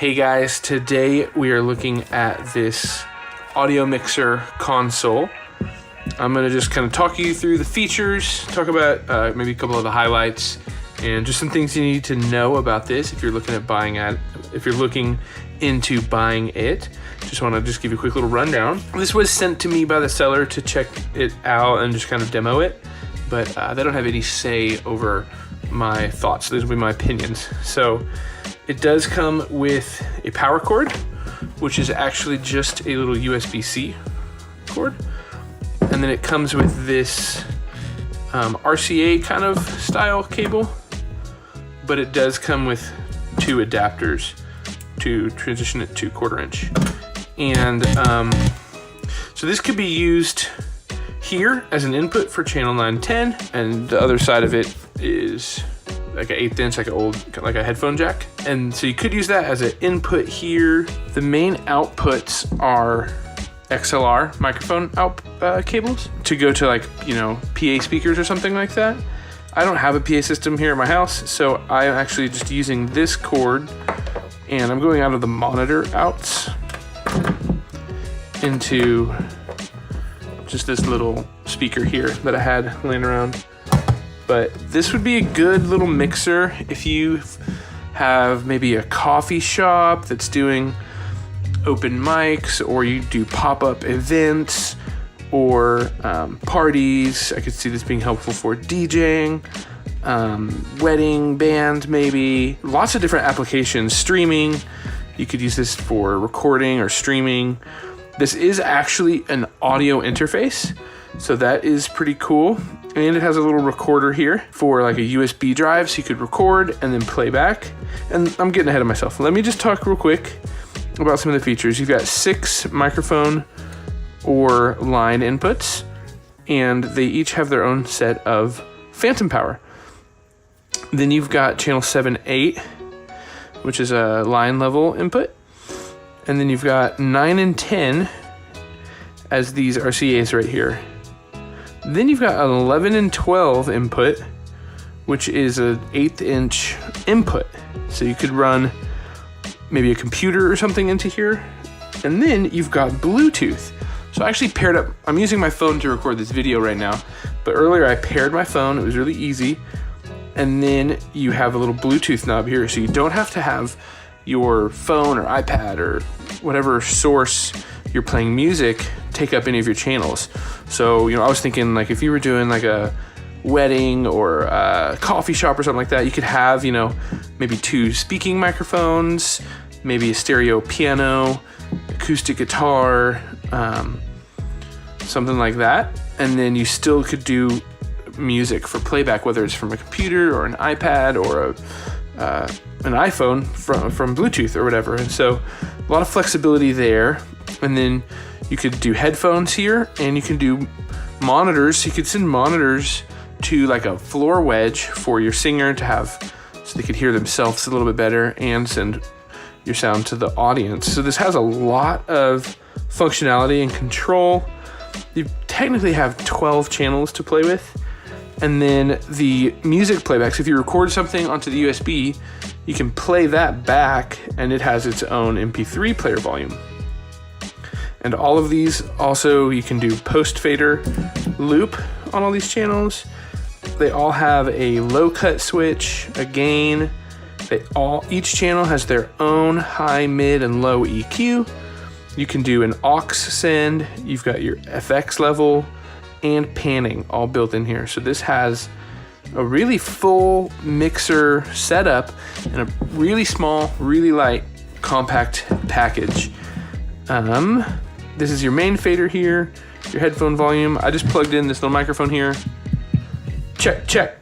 Hey guys, today we are looking at this audio mixer console. I'm going to just kind of talk you through the features, talk about maybe a couple of the highlights, and just some things you need to know about this if you're looking into buying it. Just want to give you a quick little rundown. This was sent to me by the seller to check it out and just kind of demo it, but they don't have any say over my thoughts. These will be my opinions. So it does come with a power cord, which is actually just a little USB-C cord. And then it comes with this RCA kind of style cable, but it does come with two adapters to transition it to 1/4 inch. And so this could be used here as an input for channel 910, and the other side of it is like an 1/8 inch, like a headphone jack. And so you could use that as an input here. The main outputs are XLR microphone cables to go to PA speakers or something like that. I don't have a PA system here at my house, so I'm actually just using this cord, and I'm going out of the monitor outs into just this little speaker here that I had laying around. But this would be a good little mixer if you have maybe a coffee shop that's doing open mics, or you do pop-up events or parties. I could see this being helpful for DJing, wedding band maybe. Lots of different applications. Streaming, you could use this for recording or streaming. This is actually an audio interface, so that is pretty cool. And it has a little recorder here for like a USB drive, so you could record and then play back. And I'm getting ahead of myself. Let me just talk real quick about some of the features. You've got 6 microphone or line inputs, and they each have their own set of phantom power. Then you've got channel 7, 8, which is a line level input. And then you've got 9 and 10 as these RCAs right here. Then you've got an 11 and 12 input, which is an 1/8 inch input. So you could run maybe a computer or something into here. And then you've got Bluetooth. So I actually paired up, I'm using my phone to record this video right now, but earlier I paired my phone, it was really easy. And then you have a little Bluetooth knob here, so you don't have to have your phone or iPad or whatever source you're playing music take up any of your channels. So, I was thinking like if you were doing like a wedding or a coffee shop or something like that, you could have, maybe 2 speaking microphones, maybe a stereo piano, acoustic guitar, something like that. And then you still could do music for playback, whether it's from a computer or an iPad or an iPhone from Bluetooth or whatever. And so a lot of flexibility there. And then you could do headphones here, and you can do monitors. You could send monitors to like a floor wedge for your singer to have, so they could hear themselves a little bit better and send your sound to the audience. So this has a lot of functionality and control. You technically have 12 channels to play with. And then the music playback, so if you record something onto the USB, you can play that back, and it has its own MP3 player volume. And all of these also, you can do post fader loop on all these channels. They all have a low cut switch, a gain. Each channel has their own high, mid, and low EQ. You can do an aux send. You've got your FX level and panning all built in here. So this has a really full mixer setup in a really small, really light, compact package. This is your main fader here, your headphone volume. I just plugged in this little microphone here. Check, check.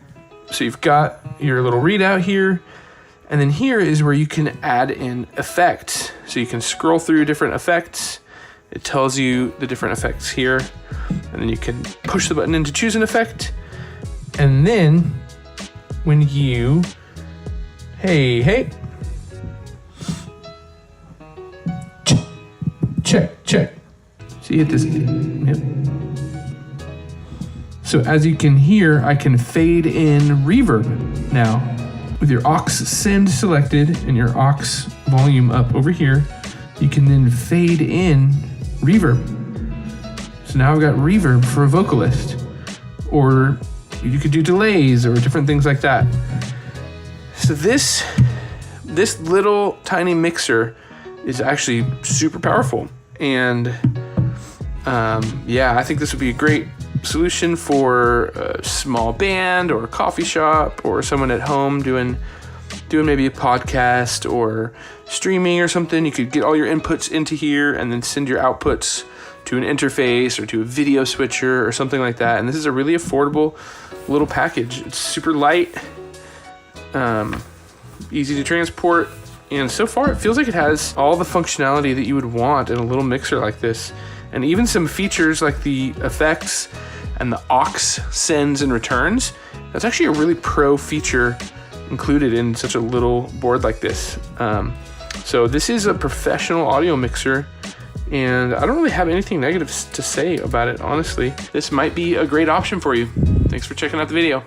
So you've got your little readout here. And then here is where you can add in effects. So you can scroll through different effects. It tells you the different effects here. And then you can push the button in to choose an effect. And then when you, hey, check. So you hit this, yep. So as you can hear, I can fade in reverb now with your aux send selected and your aux volume up over here, you can then fade in reverb. So now I've got reverb for a vocalist, or you could do delays or different things like that. So this little tiny mixer is actually super powerful. And yeah, I think this would be a great solution for a small band or a coffee shop or someone at home doing maybe a podcast or streaming or something. You could get all your inputs into here and then send your outputs to an interface or to a video switcher or something like that. And this is a really affordable little package. It's super light, easy to transport, and so far it feels like it has all the functionality that you would want in a little mixer like this, and even some features like the effects and the aux sends and returns. That's actually a really pro feature included in such a little board like this. So this is a professional audio mixer, and I don't really have anything negative to say about it, honestly. This might be a great option for you. Thanks for checking out the video.